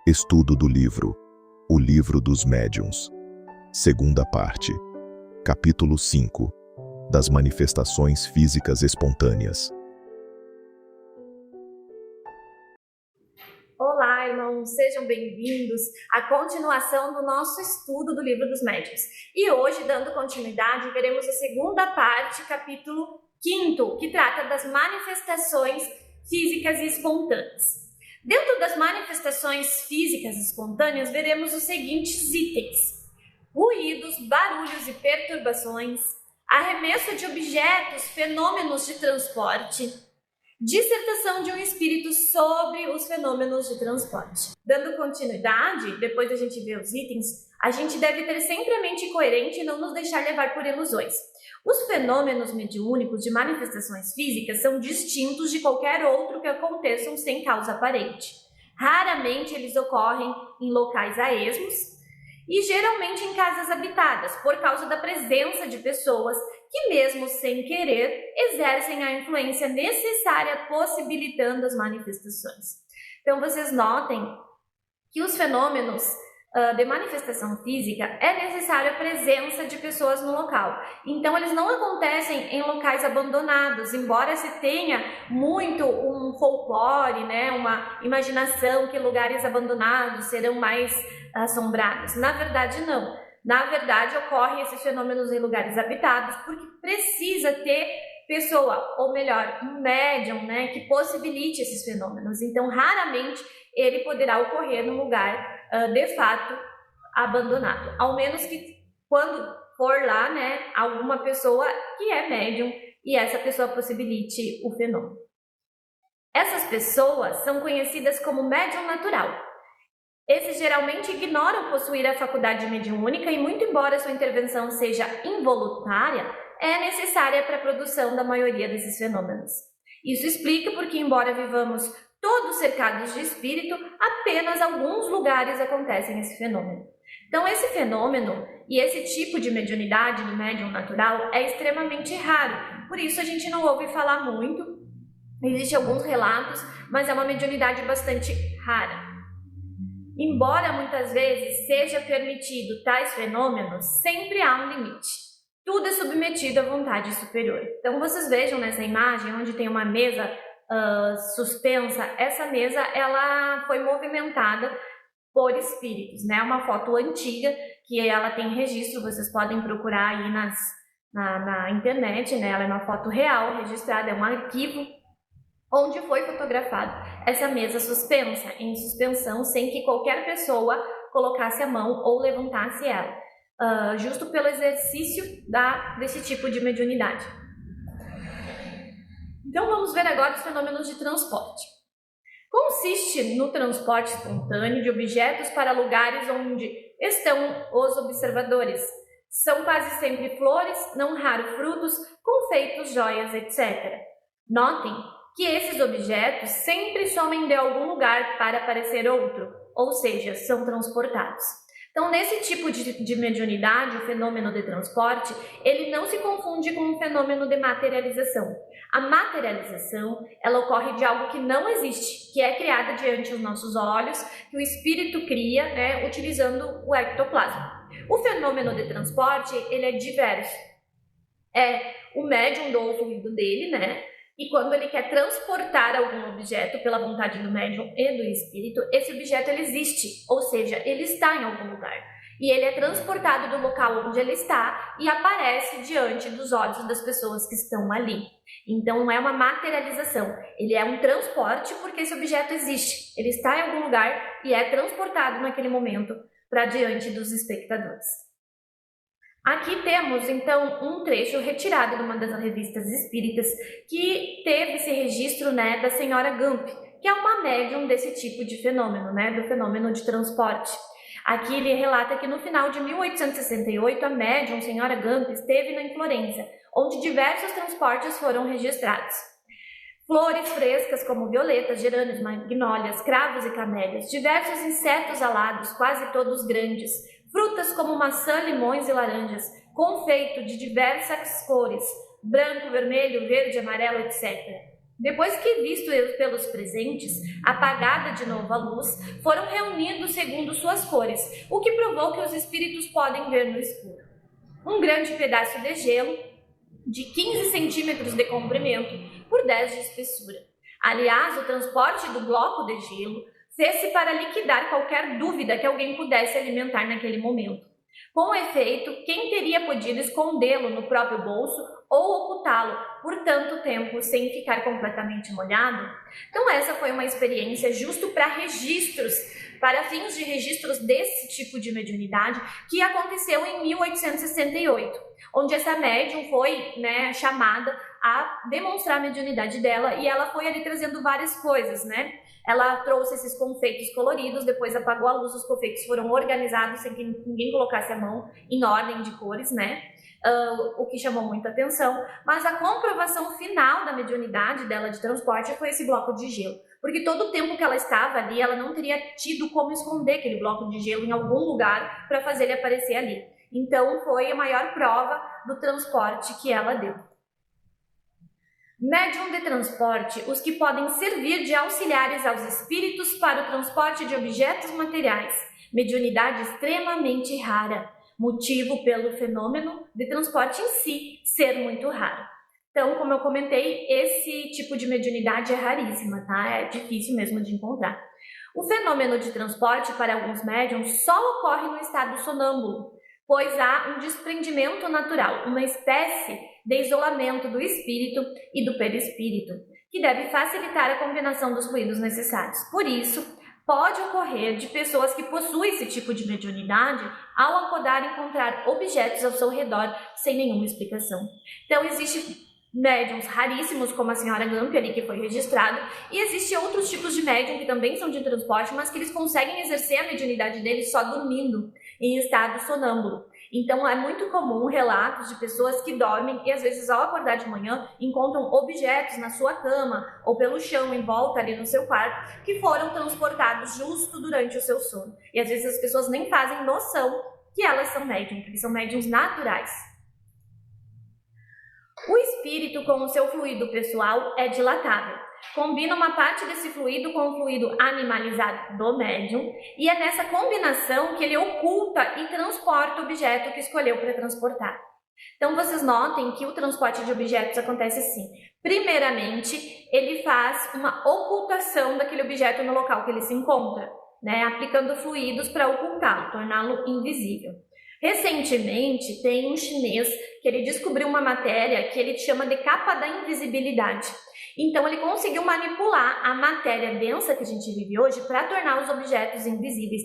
Estudo do livro O Livro dos Médiuns. Segunda parte. Capítulo 5. Das manifestações físicas espontâneas. Olá, irmãos, sejam bem-vindos à continuação do nosso estudo do Livro dos Médiuns. E hoje, dando continuidade, veremos a segunda parte, capítulo 5, que trata das manifestações físicas e espontâneas. Dentro das manifestações físicas espontâneas, veremos os seguintes itens: ruídos, barulhos e perturbações, arremesso de objetos, fenômenos de transporte, dissertação de um espírito sobre os fenômenos de transporte. Dando continuidade, depois da gente ver os itens, a gente deve ter sempre a mente coerente e não nos deixar levar por ilusões. Os fenômenos mediúnicos de manifestações físicas são distintos de qualquer outro que aconteçam sem causa aparente. Raramente eles ocorrem em locais a esmos e geralmente em casas habitadas, por causa da presença de pessoas que, mesmo sem querer, exercem a influência necessária possibilitando as manifestações. Então, vocês notem que os fenômenos de manifestação física é necessária a presença de pessoas no local. Então, eles não acontecem em locais abandonados, embora se tenha muito um folclore, né, uma imaginação que lugares abandonados serão mais assombrados. Na verdade, não. Na verdade, ocorrem esses fenômenos em lugares habitados porque precisa ter pessoa, ou melhor, um médium, né, que possibilite esses fenômenos. Então, raramente ele poderá ocorrer num lugar, de fato, abandonado. Ao menos que quando for lá, né, alguma pessoa que é médium e essa pessoa possibilite o fenômeno. Essas pessoas são conhecidas como médium natural. Esses geralmente ignoram possuir a faculdade mediúnica e, muito embora sua intervenção seja involuntária, é necessária para a produção da maioria desses fenômenos. Isso explica porque, embora vivamos todos cercados de espírito, apenas alguns lugares acontecem esse fenômeno. Então, esse fenômeno e esse tipo de mediunidade do médium natural é extremamente raro, por isso a gente não ouve falar muito. Existem alguns relatos, mas é uma mediunidade bastante rara. Embora muitas vezes seja permitido tais fenômenos, sempre há um limite. Tudo é submetido à vontade superior. Então vocês vejam nessa imagem onde tem uma mesa suspensa. Essa mesa ela foi movimentada por espíritos, né? Uma foto antiga que ela tem registro, vocês podem procurar aí na internet, né? Ela é uma foto real, registrada, é um arquivo onde foi fotografada essa mesa suspensa, em suspensão, sem que qualquer pessoa colocasse a mão ou levantasse ela, justo pelo exercício desse tipo de mediunidade. Então vamos ver agora os fenômenos de transporte. Consiste no transporte espontâneo de objetos para lugares onde estão os observadores. São quase sempre flores, não raro frutos, confeitos, joias, etc. Notem que esses objetos sempre somem de algum lugar para aparecer outro, ou seja, são transportados. Então, nesse tipo de mediunidade, o fenômeno de transporte, ele não se confunde com o fenômeno de materialização. A materialização, ela ocorre de algo que não existe, que é criada diante dos nossos olhos, que o espírito cria, né, utilizando o ectoplasma. O fenômeno de transporte, ele é diverso. O médium do ouvido dele, né? E quando ele quer transportar algum objeto pela vontade do médium e do espírito, esse objeto ele existe, ou seja, ele está em algum lugar. E ele é transportado do local onde ele está e aparece diante dos olhos das pessoas que estão ali. Então não é uma materialização, ele é um transporte porque esse objeto existe. Ele está em algum lugar e é transportado naquele momento para diante dos espectadores. Aqui temos, então, um trecho retirado de uma das revistas espíritas que teve esse registro, né, da senhora Gamp, que é uma médium desse tipo de fenômeno, né, do fenômeno de transporte. Aqui ele relata que no final de 1868, a médium, senhora Gamp, esteve na Florença, onde diversos transportes foram registrados. Flores frescas como violetas, gerânios, magnólias, cravos e camélias, diversos insetos alados, quase todos grandes, frutas como maçã, limões e laranjas, confeito de diversas cores, branco, vermelho, verde, amarelo, etc. Depois que visto pelos presentes, apagada de novo a luz, foram reunidos segundo suas cores, o que provou que os espíritos podem ver no escuro. Um grande pedaço de gelo, de 15 centímetros de comprimento por 10 de espessura. Aliás, o transporte do bloco de gelo fez-se para liquidar qualquer dúvida que alguém pudesse alimentar naquele momento. Com efeito, quem teria podido escondê-lo no próprio bolso ou ocultá-lo por tanto tempo sem ficar completamente molhado? Então essa foi uma experiência justo para registros, para fins de registros desse tipo de mediunidade, que aconteceu em 1868, onde essa médium foi, chamada a demonstrar a mediunidade dela, e ela foi ali trazendo várias coisas, Ela trouxe esses confeitos coloridos, depois apagou a luz, os confeitos foram organizados sem que ninguém colocasse a mão em ordem de cores, o que chamou muita atenção. Mas a comprovação final da mediunidade dela de transporte foi esse bloco de gelo, porque todo o tempo que ela estava ali, ela não teria tido como esconder aquele bloco de gelo em algum lugar para fazer ele aparecer ali. Então foi a maior prova do transporte que ela deu. Médium de transporte, os que podem servir de auxiliares aos espíritos para o transporte de objetos materiais, mediunidade extremamente rara, motivo pelo fenômeno de transporte em si ser muito raro. Então, como eu comentei, esse tipo de mediunidade é raríssima, tá? É difícil mesmo de encontrar. O fenômeno de transporte para alguns médiums só ocorre no estado sonâmbulo, pois há um desprendimento natural, uma espécie de isolamento do espírito e do perispírito, que deve facilitar a combinação dos fluidos necessários. Por isso, pode ocorrer de pessoas que possuem esse tipo de mediunidade, ao acordar, encontrar objetos ao seu redor sem nenhuma explicação. Então, existem médiums raríssimos, como a senhora Gampi ali, que foi registrado, e existem outros tipos de médium que também são de transporte, mas que eles conseguem exercer a mediunidade deles só dormindo, em estado sonâmbulo. Então é muito comum relatos de pessoas que dormem e às vezes ao acordar de manhã encontram objetos na sua cama ou pelo chão em volta ali no seu quarto que foram transportados justo durante o seu sono. E às vezes as pessoas nem fazem noção que elas são médiums, porque são médiums naturais. O espírito com o seu fluido pessoal é dilatável. Combina uma parte desse fluido com o fluido animalizado do médium, e é nessa combinação que ele oculta e transporta o objeto que escolheu para transportar. Então vocês notem que o transporte de objetos acontece assim. Primeiramente, ele faz uma ocultação daquele objeto no local que ele se encontra, aplicando fluidos para ocultá-lo, torná-lo invisível. Recentemente, tem um chinês que ele descobriu uma matéria que ele chama de capa da invisibilidade. Então, ele conseguiu manipular a matéria densa que a gente vive hoje para tornar os objetos invisíveis.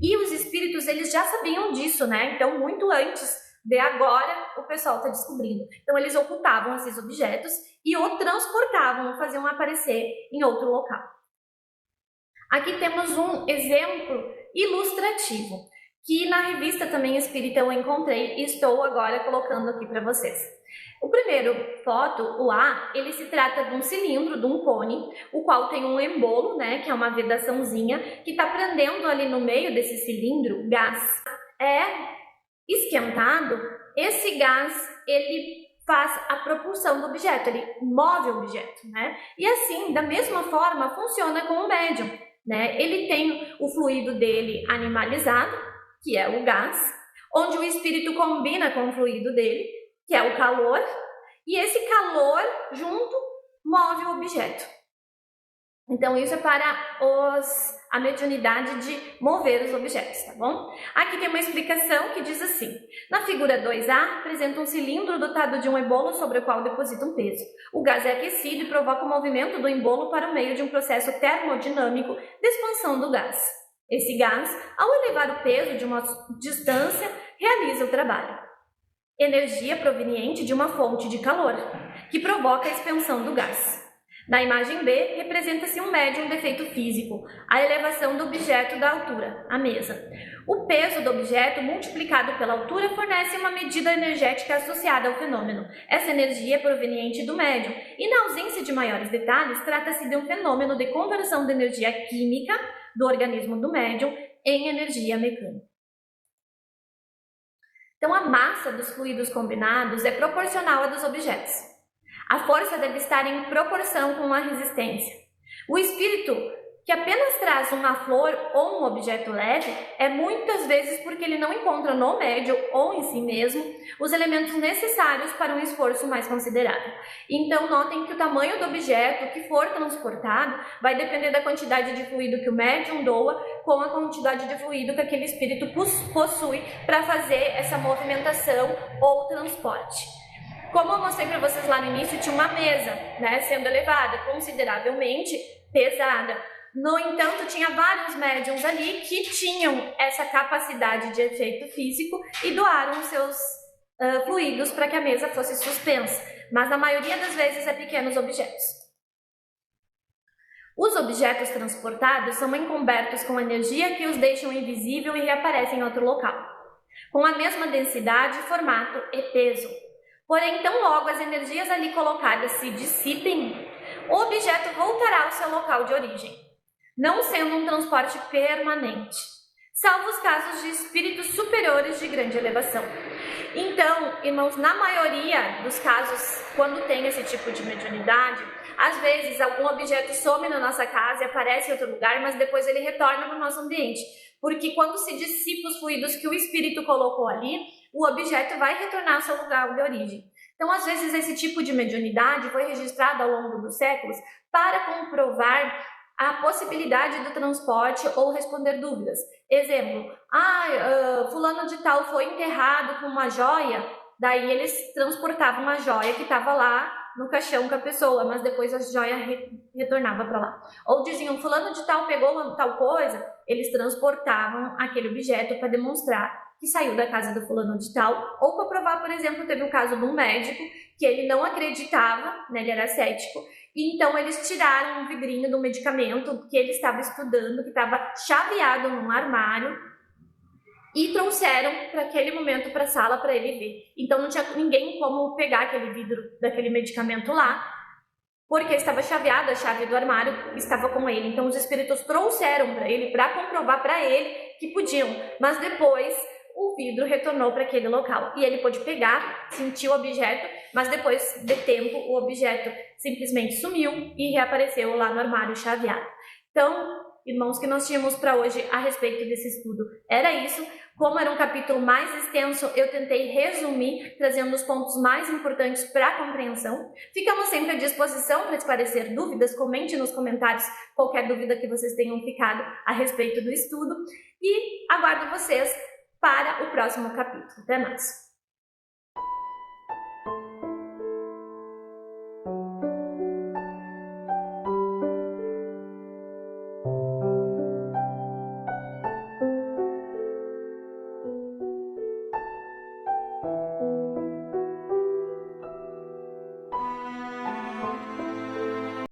E os espíritos, eles já sabiam disso, Então, muito antes de agora, o pessoal está descobrindo. Então, eles ocultavam esses objetos e o transportavam, faziam aparecer em outro local. Aqui temos um exemplo ilustrativo, que na revista também Espírita eu encontrei e estou agora colocando aqui para vocês. O primeiro foto, o A, ele se trata de um cilindro, de um cone, o qual tem um embolo, que é uma vedaçãozinha, que está prendendo ali no meio desse cilindro gás. É esquentado, esse gás, ele faz a propulsão do objeto, ele move o objeto, E assim, da mesma forma, funciona com o médium, Ele tem o fluido dele animalizado, que é o gás, onde o espírito combina com o fluido dele, que é o calor, e esse calor junto move o objeto. Então isso é para a mediunidade de mover os objetos, tá bom? Aqui tem uma explicação que diz assim: na figura 2A, apresenta um cilindro dotado de um embolo sobre o qual deposita um peso. O gás é aquecido e provoca o movimento do embolo para o meio de um processo termodinâmico de expansão do gás. Esse gás, ao elevar o peso de uma distância, realiza o trabalho. Energia proveniente de uma fonte de calor, que provoca a expansão do gás. Na imagem B, representa-se um médium defeito físico, a elevação do objeto da altura, a mesa. O peso do objeto multiplicado pela altura fornece uma medida energética associada ao fenômeno. Essa energia é proveniente do médium e, na ausência de maiores detalhes, trata-se de um fenômeno de conversão de energia química do organismo do médium em energia mecânica. Então, a massa dos fluidos combinados é proporcional à dos objetos. A força deve estar em proporção com a resistência. O espírito que apenas traz uma flor ou um objeto leve é muitas vezes porque ele não encontra no médium ou em si mesmo os elementos necessários para um esforço mais considerável. Então, notem que o tamanho do objeto que for transportado vai depender da quantidade de fluido que o médium doa com a quantidade de fluido que aquele espírito possui para fazer essa movimentação ou transporte. Como eu mostrei para vocês lá no início, tinha uma mesa, sendo elevada, consideravelmente pesada. No entanto, tinha vários médiums ali que tinham essa capacidade de efeito físico e doaram seus fluidos para que a mesa fosse suspensa, mas na maioria das vezes é pequenos objetos. Os objetos transportados são encobertos com energia que os deixam invisível e reaparecem em outro local, com a mesma densidade, formato e peso. Porém, tão logo as energias ali colocadas se dissipem, o objeto voltará ao seu local de origem, não sendo um transporte permanente, salvo os casos de espíritos superiores de grande elevação. Então, irmãos, na maioria dos casos, quando tem esse tipo de mediunidade, às vezes algum objeto some na nossa casa e aparece em outro lugar, mas depois ele retorna para o nosso ambiente, porque quando se dissipa os fluidos que o espírito colocou ali, o objeto vai retornar ao seu lugar de origem. Então, às vezes, esse tipo de mediunidade foi registrado ao longo dos séculos para comprovar a possibilidade do transporte ou responder dúvidas. Exemplo, fulano de tal foi enterrado com uma joia, daí eles transportavam uma joia que estava lá no caixão com a pessoa, mas depois a joia retornava para lá. Ou diziam, fulano de tal pegou tal coisa, eles transportavam aquele objeto para demonstrar que saiu da casa do fulano de tal, ou para provar, por exemplo, teve o caso de um médico que ele não acreditava, ele era cético, e então eles tiraram um vidrinho do medicamento que ele estava estudando, que estava chaveado num armário, e trouxeram para aquele momento para a sala para ele ver. Então não tinha ninguém como pegar aquele vidro daquele medicamento lá, porque estava chaveado, a chave do armário estava com ele. Então os espíritos trouxeram para ele, para comprovar para ele que podiam, mas depois o vidro retornou para aquele local e ele pôde pegar, sentir o objeto, mas depois de tempo o objeto simplesmente sumiu e reapareceu lá no armário chaveado. Então, irmãos, o que nós tínhamos para hoje a respeito desse estudo era isso. Como era um capítulo mais extenso, eu tentei resumir, trazendo os pontos mais importantes para a compreensão. Ficamos sempre à disposição para esclarecer dúvidas. Comente nos comentários qualquer dúvida que vocês tenham ficado a respeito do estudo. E aguardo vocês para o próximo capítulo. Até mais!